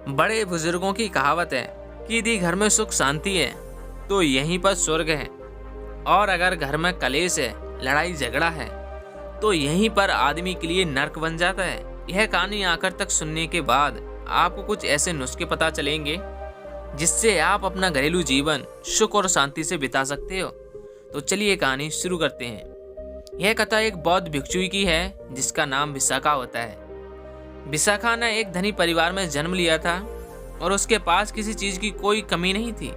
बड़े बुजुर्गों की कहावत है कि यदि घर में सुख शांति है तो यहीं पर स्वर्ग है, और अगर घर में कलेश है, लड़ाई झगड़ा है, तो यहीं पर आदमी के लिए नर्क बन जाता है। यह कहानी आखिर तक सुनने के बाद आपको कुछ ऐसे नुस्खे पता चलेंगे जिससे आप अपना घरेलू जीवन सुख और शांति से बिता सकते हो। तो चलिए कहानी शुरू करते हैं। यह कथा एक बौद्ध भिक्षु की है जिसका नाम विशाखा होता है। विशाखा ने एक धनी परिवार में जन्म लिया था और उसके पास किसी चीज की कोई कमी नहीं थी।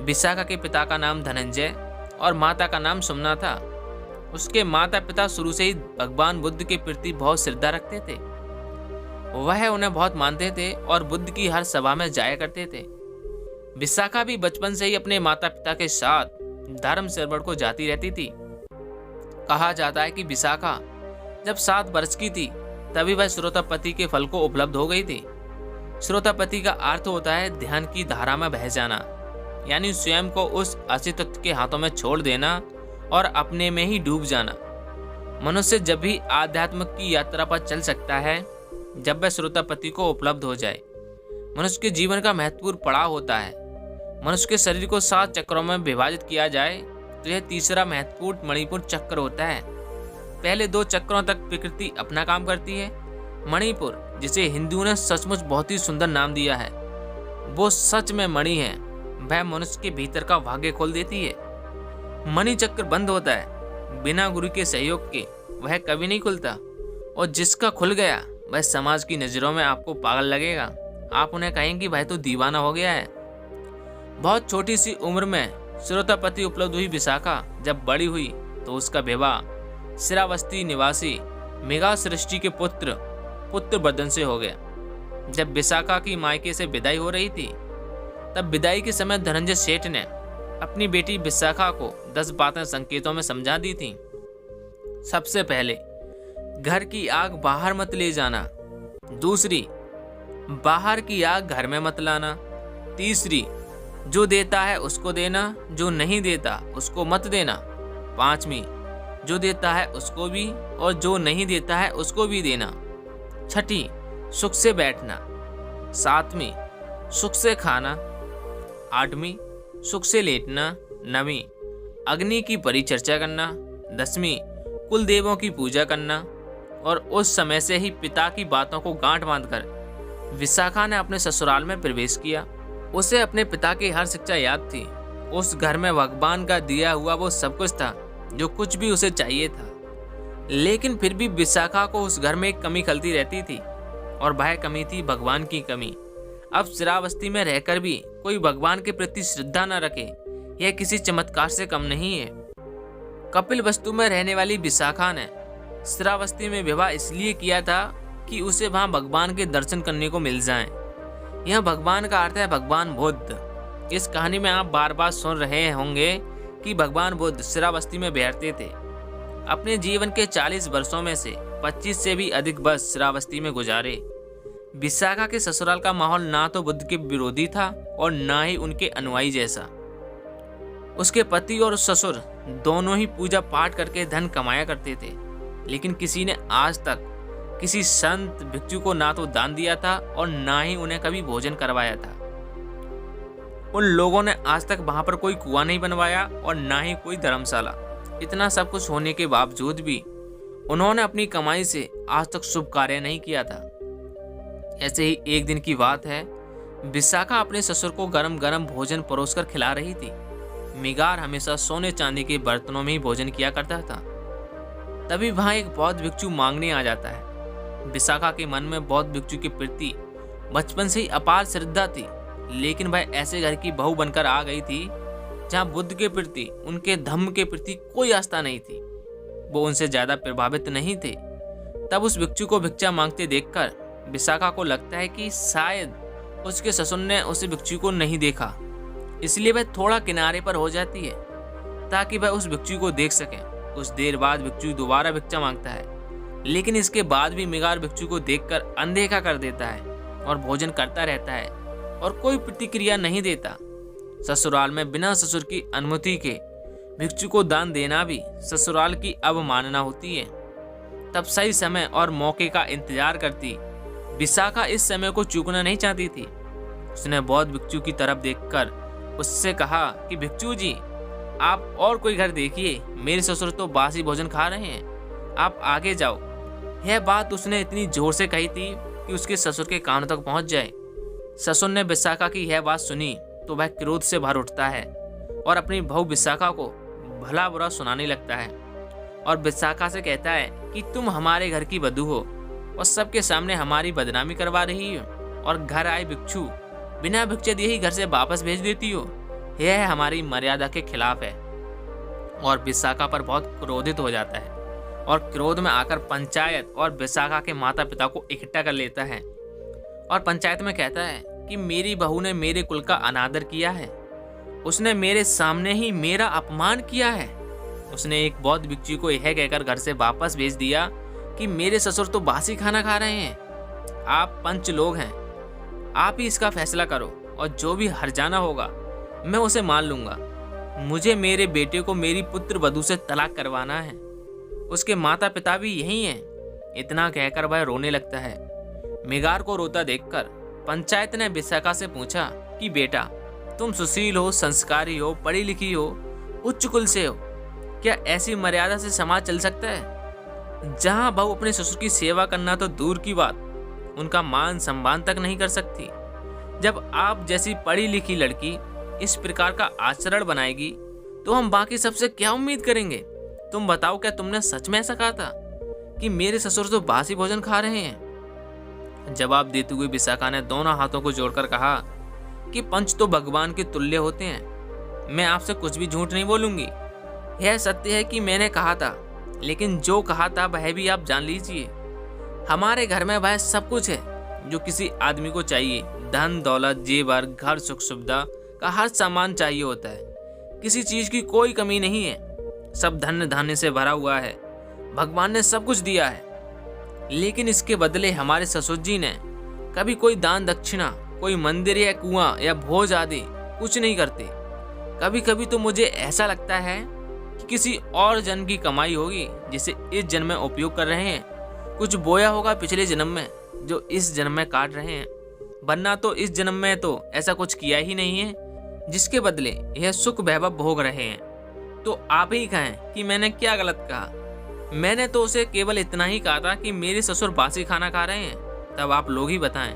विशाखा के पिता का नाम धनंजय और माता का नाम सुमना था। उसके माता पिता शुरू से ही भगवान बुद्ध के प्रति बहुत श्रद्धा रखते थे। वह उन्हें बहुत मानते थे और बुद्ध की हर सभा में जाया करते थे। विशाखा भी बचपन से ही अपने माता पिता के साथ धर्म श्रवण को जाती रहती थी। कहा जाता है कि विशाखा जब 7 वर्ष की थी तभी वह श्रोतापति के फल को उपलब्ध हो गई थी। श्रोतापति का अर्थ होता है ध्यान की धारा में बह जाना, यानी स्वयं को उस अस्तित्व के हाथों में छोड़ देना और अपने में ही डूब जाना। मनुष्य जब भी आध्यात्म की यात्रा पर चल सकता है जब वह श्रोतापति को उपलब्ध हो जाए। मनुष्य के जीवन का महत्वपूर्ण पड़ाव होता है। मनुष्य के शरीर को 7 चक्रों में विभाजित किया जाए तो यह तीसरा महत्वपूर्ण मणिपुर चक्र होता है। पहले 2 चक्रों तक प्रकृति अपना काम करती है। मणिपुर, जिसे हिंदुओं ने सचमुच बहुत ही सुंदर नाम दिया है, वो सच में मणि है। वह मनुष्य के भीतर का भाग्य खोल देती है। मणि चक्र बंद होता है बिना गुरु के सहयोग के, वह कभी नहीं खुलता, और जिसका खुल गया वह समाज की नजरों में आपको पागल लगेगा। आप उन्हें कहेंगे भाई तो दीवाना हो गया है। बहुत छोटी सी उम्र में श्रोतापति उपलब्ध हुई विशाखा जब बड़ी हुई तो उसका विवाह श्रावस्ती निवासी मेघा सृष्टि के पुत्र बदन से हो गया। जब विशाखा की मायके से विदाई हो रही थी तब विदाई के समय धनंजय सेठ ने अपनी बेटी विशाखा को 10 बातें संकेतों में समझा दी थी। सबसे पहले, घर की आग बाहर मत ले जाना। दूसरी, बाहर की आग घर में मत लाना। तीसरी, जो देता है उसको देना, जो नहीं देता उसको मत देना। 5वीं, जो देता है उसको भी और जो नहीं देता है उसको भी देना। 6ठी, सुख से बैठना। 7वीं, सुख से खाना। 8वीं, सुख से लेटना। 9वीं, अग्नि की परिचर्चा करना। 10वीं, कुल देवों की पूजा करना। और उस समय से ही पिता की बातों को गांठ बांधकर विशाखा ने अपने ससुराल में प्रवेश किया। उसे अपने पिता की हर शिक्षा याद थी। उस घर में भगवान का दिया हुआ वो सब कुछ था जो कुछ भी उसे चाहिए था। लेकिन फिर भी विशाखा को उस घर में एक कमी खलती रहती थी, और वह कमी थी भगवान की कमी। अब श्रावस्ती में रहकर भी कोई भगवान के प्रति श्रद्धा न रखे, यह किसी चमत्कार से कम नहीं है। कपिल वस्तु में रहने वाली विशाखा ने श्रावस्ती में विवाह इसलिए किया था कि उसे वहां भगवान के दर्शन करने को मिल जाएं। यह भगवान का अर्थ है भगवान बुद्ध। इस कहानी में आप बार बार सुन रहे होंगे कि भगवान बुद्ध श्रावस्ती में बैठते थे। अपने जीवन के 40 वर्षों में से 25 से भी अधिक वर्ष श्रावस्ती में गुजारे। विशाखा के ससुराल का माहौल ना तो बुद्ध के विरोधी था और ना ही उनके अनुयायी जैसा। उसके पति और ससुर दोनों ही पूजा पाठ करके धन कमाया करते थे, लेकिन किसी ने आज तक किसी संत भिक्षु को ना तो दान दिया था और ना ही उन्हें कभी भोजन करवाया था। उन लोगों ने आज तक वहां पर कोई कुआं नहीं बनवाया और ना ही कोई धर्मशाला। इतना सब कुछ होने के बावजूद भी उन्होंने अपनी कमाई से आज तक शुभ कार्य नहीं किया था। ऐसे ही एक दिन की बात है, विशाखा अपने ससुर को गरम गरम भोजन परोसकर खिला रही थी। मिगार हमेशा सोने चांदी के बर्तनों में ही भोजन किया करता था। तभी वहां एक बौद्ध भिक्षु मांगने आ जाता है। विशाखा के मन में बौद्ध भिक्षु के प्रति बचपन से ही अपार श्रद्धा थी, लेकिन वह ऐसे घर की बहू बनकर आ गई थी जहां बुद्ध के प्रति, उनके धम्म के प्रति कोई आस्था नहीं थी। वो उनसे ज्यादा प्रभावित नहीं थे। तब उस भिक्षु को भिक्षा मांगते देखकर विशाखा को लगता है कि शायद उसके ससुर ने उस भिक्षु को नहीं देखा, इसलिए वह थोड़ा किनारे पर हो जाती है ताकि वह उस भिक्षु को देख सके। कुछ देर बाद भिक्षु दोबारा भिक्षा मांगता है, लेकिन इसके बाद भी मिगार भिक्षु को देखकर अनदेखा कर देता है और भोजन करता रहता है और कोई प्रतिक्रिया नहीं देता। ससुराल में बिना ससुर की अनुमति के भिक्षु को दान देना भी ससुराल की अवमानना होती है। तब सही समय और मौके का इंतजार करती विशाखा इस समय को चूकना नहीं चाहती थी। उसने बौद्ध भिक्षु की तरफ देखकर उससे कहा कि भिक्षु जी, आप और कोई घर देखिए, मेरे ससुर तो बासी भोजन खा रहे हैं, आप आगे जाओ। यह बात उसने इतनी जोर से कही थी कि उसके ससुर के कानों तक पहुंच जाए। ससुर ने विशाखा की यह बात सुनी तो वह क्रोध से भर उठता है और अपनी बहू विशाखा को भला बुरा सुनाने लगता है और विशाखा से कहता है कि तुम हमारे घर की वधू हो और सबके सामने हमारी बदनामी करवा रही हो और घर आए भिक्षु बिना भिक्षा दिए ही घर से वापस भेज देती हो। यह हमारी मर्यादा के खिलाफ है। और विशाखा पर बहुत क्रोधित हो जाता है और क्रोध में आकर पंचायत और विशाखा के माता पिता को इकट्ठा कर लेता है और पंचायत में कहता है कि मेरी बहू ने मेरे कुल का अनादर किया है, उसने मेरे सामने ही मेरा अपमान किया है। उसने एक बौद्ध भिक्षु को यह कहकर घर से वापस भेज दिया कि मेरे ससुर तो बासी खाना खा रहे हैं। आप पंच लोग हैं, आप ही इसका फैसला करो और जो भी हर्जाना होगा मैं उसे मान लूंगा। मुझे मेरे बेटे को मेरी पुत्र वधू से तलाक करवाना है। उसके माता पिता भी यही हैं। इतना कहकर वह रोने लगता है। मेगार को रोता देखकर पंचायत ने विशाखा से पूछा कि बेटा, तुम सुशील हो, संस्कारी हो, पढ़ी लिखी हो, उच्च कुल से हो, क्या ऐसी मर्यादा से समाज चल सकता है जहां बहू अपने ससुर की सेवा करना तो दूर की बात, उनका मान सम्मान तक नहीं कर सकती। जब आप जैसी पढ़ी लिखी लड़की इस प्रकार का आचरण बनाएगी तो हम बाकी सबसे क्या उम्मीद करेंगे? तुम बताओ, क्या तुमने सच में ऐसा कहा था कि मेरे ससुर तो बासी भोजन खा रहे हैं? जवाब देते हुए विशाखा ने दोनों हाथों को जोड़कर कहा कि पंच तो भगवान के तुल्य होते हैं। मैं आपसे कुछ भी झूठ नहीं बोलूंगी। यह सत्य है कि मैंने कहा था, लेकिन जो कहा था वह भी आप जान लीजिए। हमारे घर में वह सब कुछ है जो किसी आदमी को चाहिए। धन दौलत, जेवर, घर, सुख सुविधा का हर सामान चाहिए होता है। किसी चीज की कोई कमी नहीं है। सब धन्य धान्य से भरा हुआ है। भगवान ने सब कुछ दिया है, लेकिन इसके बदले हमारे ससुर जी ने कभी कोई दान दक्षिणा, कोई मंदिर या कुआं या भोज आदि कुछ नहीं करते। कभी कभी तो मुझे ऐसा लगता है कि किसी और जन्म की कमाई होगी जिसे इस जन्म में उपयोग कर रहे हैं। कुछ बोया होगा पिछले जन्म में जो इस जन्म में काट रहे हैं, वरना तो इस जन्म में तो ऐसा कुछ किया ही नहीं है जिसके बदले यह सुख वैभव भोग रहे हैं। तो आप ही कहें कि मैंने क्या गलत कहा? मैंने तो उसे केवल इतना ही कहा था कि मेरे ससुर बासी खाना खा रहे हैं। तब आप लोग ही बताएं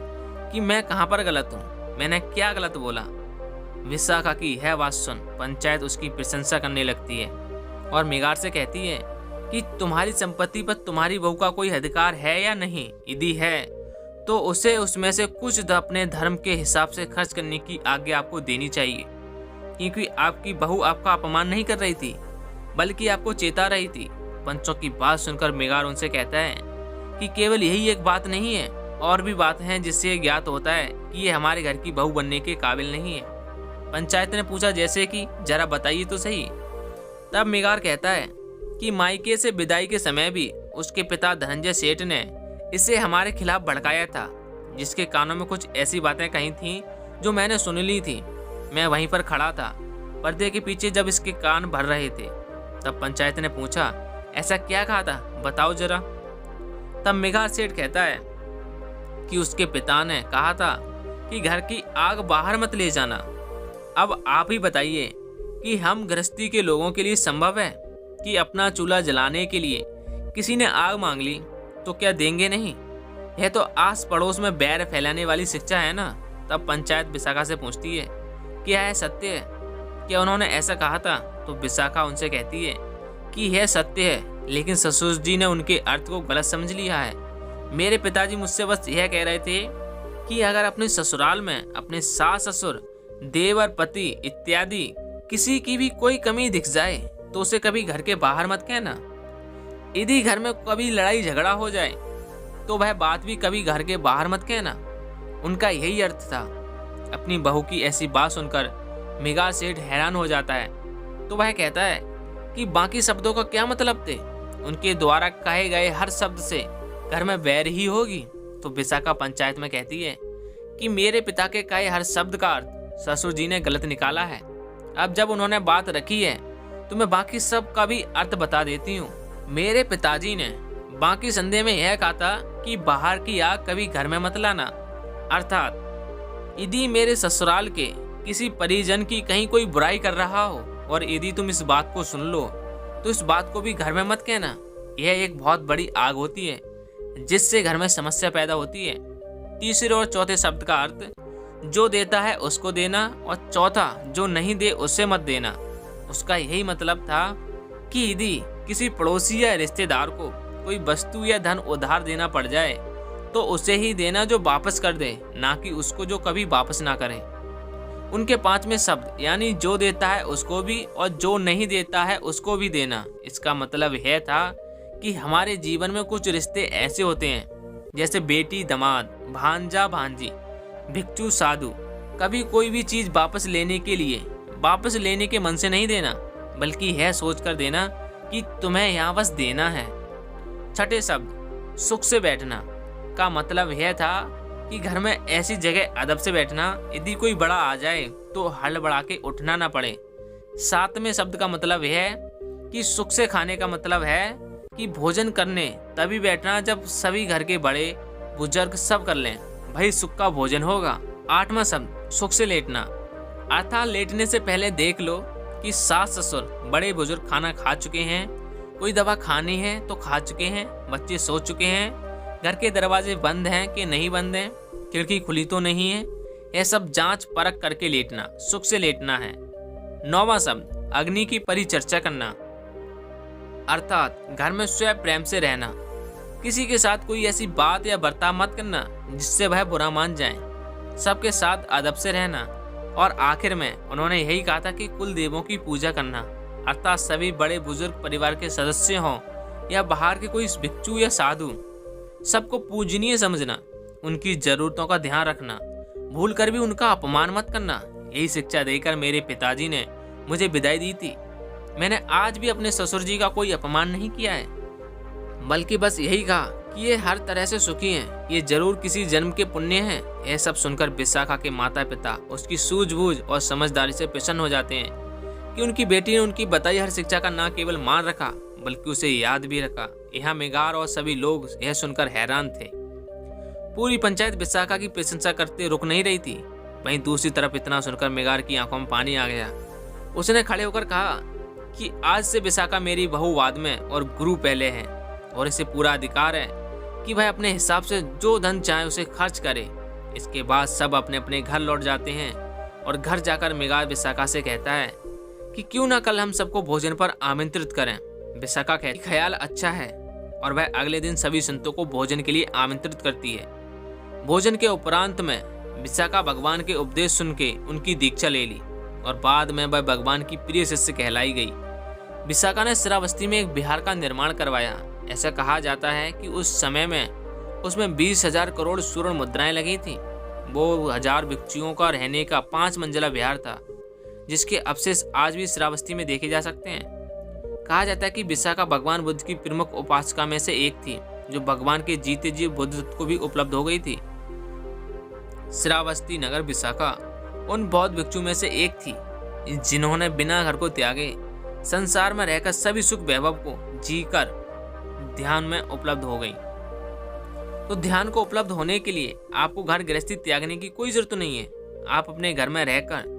कि मैं कहाँ पर गलत हूँ, मैंने क्या गलत बोला? विशाखा की यह बात सुन पंचायत उसकी प्रशंसा करने लगती है और मेगार से कहती है कि तुम्हारी संपत्ति पर तुम्हारी बहू का कोई अधिकार है या नहीं? यदि है तो उसे उसमें से कुछ अपने धर्म के हिसाब से खर्च करने की आज्ञा आपको देनी चाहिए, क्योंकि आपकी बहू आपका अपमान नहीं कर रही थी बल्कि आपको चेता रही थी। पंचों की बात सुनकर मेगार उनसे कहता है कि केवल यही एक बात नहीं है, और भी बात हैं जिससे यह ज्ञात होता है कि ये हमारे घर की बहू बनने के काबिल नहीं है। पंचायत ने पूछा, जैसे कि जरा बताइए तो सही। तब मेगार कहता है कि मायके से विदाई के समय भी उसके पिता धनंजय सेठ ने इसे हमारे खिलाफ भड़काया था, जिसके कानों में कुछ ऐसी बातें कही थीं जो मैंने सुन ली थी। मैं वहीं पर खड़ा था पर्दे के पीछे जब इसके कान भर रहे थे। तब पंचायत ने पूछा, ऐसा क्या कहा था, बताओ जरा। तब मेघार सेठ कहता है कि उसके पिता ने कहा था कि घर की आग बाहर मत ले जाना। अब आप ही बताइए कि हम गृहस्थी के लोगों के लिए संभव है कि अपना चूल्हा जलाने के लिए किसी ने आग मांग ली तो क्या देंगे नहीं? यह तो आस पड़ोस में बैर फैलाने वाली शिक्षा है ना। तब पंचायत विशाखा से पूछती है, क्या यह सत्य है? क्या उन्होंने ऐसा कहा था? तो विशाखा उनसे कहती है कि यह सत्य है, लेकिन ससुर जी ने उनके अर्थ को गलत समझ लिया है। मेरे पिताजी मुझसे बस यह कह रहे थे कि अगर अपने ससुराल में अपने सास ससुर, देवर, पति इत्यादि किसी की भी कोई कमी दिख जाए तो उसे कभी घर के बाहर मत कहना। यदि घर में कभी लड़ाई झगड़ा हो जाए तो वह बात भी कभी घर के बाहर मत कहना। उनका यही अर्थ था। अपनी बहू की ऐसी बात सुनकर मेघार सेठ हैरान हो जाता है। तो वह कहता है कि बाकी शब्दों का क्या मतलब थे? उनके द्वारा कहे गए हर शब्द से घर में बैर ही होगी। तो विशाखा पंचायत में कहती है कि मेरे पिता के कहे हर शब्द का अर्थ ससुर जी ने गलत निकाला है। अब जब उन्होंने बात रखी है तो मैं बाकी सब का भी अर्थ बता देती हूँ। मेरे पिताजी ने बाकी संदेह में यह कहा था कि बाहर की आग कभी घर में मत लाना, अर्थात यदि मेरे ससुराल के किसी परिजन की कहीं कोई बुराई कर रहा हो और यदि तुम इस बात को सुन लो तो इस बात को भी घर में मत कहना। यह एक बहुत बड़ी आग होती है जिससे घर में समस्या पैदा होती है। तीसरे और चौथे शब्द का अर्थ जो देता है उसको देना और चौथा जो नहीं दे उसे मत देना। उसका यही मतलब था कि यदि किसी पड़ोसी या रिश्तेदार को कोई वस्तु या धन उधार देना पड़ जाए तो उसे ही देना जो वापस कर दे, ना कि उसको जो कभी वापस ना करे। उनके पांचवें शब्द यानी जो देता है उसको भी और जो नहीं देता है उसको भी देना, इसका मतलब यह था कि हमारे जीवन में कुछ रिश्ते ऐसे होते हैं जैसे बेटी दामाद, भांजा भांजी, भिक्षु साधु। कभी कोई भी चीज वापस लेने के मन से नहीं देना, बल्कि यह सोचकर देना कि तुम्हें यहाँ बस देना है। छठे शब्द सुख से बैठना का मतलब यह था कि घर में ऐसी जगह अदब से बैठना यदि कोई बड़ा आ जाए तो हड़बड़ा के उठना ना पड़े। सातवें शब्द का मतलब यह है कि सुख से खाने का मतलब है कि भोजन करने तभी बैठना जब सभी घर के बड़े बुजुर्ग सब कर लें, भाई सुख का भोजन होगा। आठवां शब्द सुख से लेटना, अर्थात लेटने से पहले देख लो कि सास ससुर बड़े बुजुर्ग खाना खा चुके हैं, कोई दवा खानी है तो खा चुके हैं, बच्चे सो चुके हैं, घर के दरवाजे बंद हैं कि नहीं बंद हैं, खिड़की खुली तो नहीं है। यह सब जांच परख करके लेटना सुख से लेटना है। नौवां शब्द अग्नि की परिचर्चा करना, अर्थात घर में स्वयं प्रेम से रहना। किसी के साथ कोई ऐसी बात या बर्ताव मत करना जिससे वह बुरा मान जाए। सबके साथ अदब से रहना। और आखिर में उन्होंने यही कहा था कि कुल देवों की पूजा करना, अर्थात सभी बड़े बुजुर्ग परिवार के सदस्य हों या बाहर के कोई भिक्षु या साधु, सबको पूजनीय समझना, उनकी जरूरतों का ध्यान रखना, भूल कर भी उनका अपमान मत करना। यही शिक्षा देकर मेरे पिताजी ने मुझे विदाई दी थी। मैंने आज भी अपने ससुर जी का कोई अपमान नहीं किया है, बल्कि बस यही कहा कि ये हर तरह से सुखी हैं, ये जरूर किसी जन्म के पुण्य हैं। यह सब सुनकर विशाखा के माता पिता उसकी सूझबूझ और समझदारी से प्रसन्न हो जाते हैं कि उनकी बेटी ने उनकी बताई हर शिक्षा का न केवल मान रखा बल्कि उसे याद भी रखा। यहाँ मेघार और सभी लोग यह सुनकर हैरान थे। पूरी पंचायत विशाखा की प्रशंसा करते रुक नहीं रही थी। वहीं दूसरी तरफ इतना सुनकर मेघार की आंखों में पानी आ गया। उसने खड़े होकर कहा कि आज से विशाखा मेरी बहू बाद में और गुरु पहले है और इसे पूरा अधिकार है कि वह अपने हिसाब से जो धन चाहे उसे खर्च करे। इसके बाद सब अपने अपने घर लौट जाते हैं और घर जाकर मेघार विशाखा से कहता है कि क्यों ना कल हम सबको भोजन पर आमंत्रित करें। विशाखा कहती ख्याल अच्छा है और वह अगले दिन सभी संतों को भोजन के लिए आमंत्रित करती है। भोजन के उपरांत में विशाखा भगवान के उपदेश सुन के उनकी दीक्षा ले ली और बाद में वह भगवान की प्रिय शिष्य कहलाई गई। विशाखा ने श्रावस्ती में एक विहार का निर्माण करवाया। ऐसा कहा जाता है कि उस समय में उसमें 20,000 करोड़ स्वर्ण मुद्राएं लगी थी। वो 1000 भिक्षुओं का रहने का 5 मंजिला विहार था जिसके अवशेष आज भी श्रावस्ती में देखे जा सकते हैं। कहा जाता है कि विशाखा भगवान बुद्ध की प्रमुख उपासिका में से एक थी जो भगवान के जीते जी बुद्ध को भी उपलब्ध हो गई थी। श्रावस्ती नगर विशाखा उन बौद्ध भिक्षु में से एक थी जिन्होंने बिना घर को त्यागे संसार में रहकर सभी सुख वैभव को जीकर ध्यान में उपलब्ध हो गई। तो ध्यान को उपलब्ध होने के लिए आपको घर गृहस्थी त्यागने की कोई जरूरत नहीं है। आप अपने घर में रहकर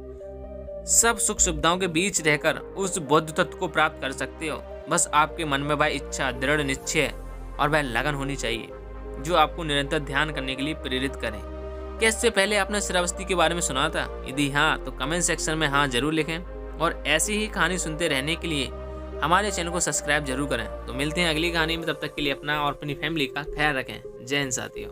सब सुख सुविधाओं के बीच रहकर उस बुद्ध तत्व को प्राप्त कर सकते हो। बस आपके मन में वह इच्छा, दृढ़ निश्चय और वह लगन होनी चाहिए जो आपको निरंतर ध्यान करने के लिए प्रेरित करे। क्या इससे पहले आपने श्रावस्ती के बारे में सुना था? यदि हाँ तो कमेंट सेक्शन में हाँ जरूर लिखें और ऐसी ही कहानी सुनते रहने के लिए हमारे चैनल को सब्सक्राइब जरूर करें। तो मिलते हैं अगली कहानी में, तब तक के लिए अपना और अपनी फैमिली का ख्याल रखें। जय हिंद साथियों।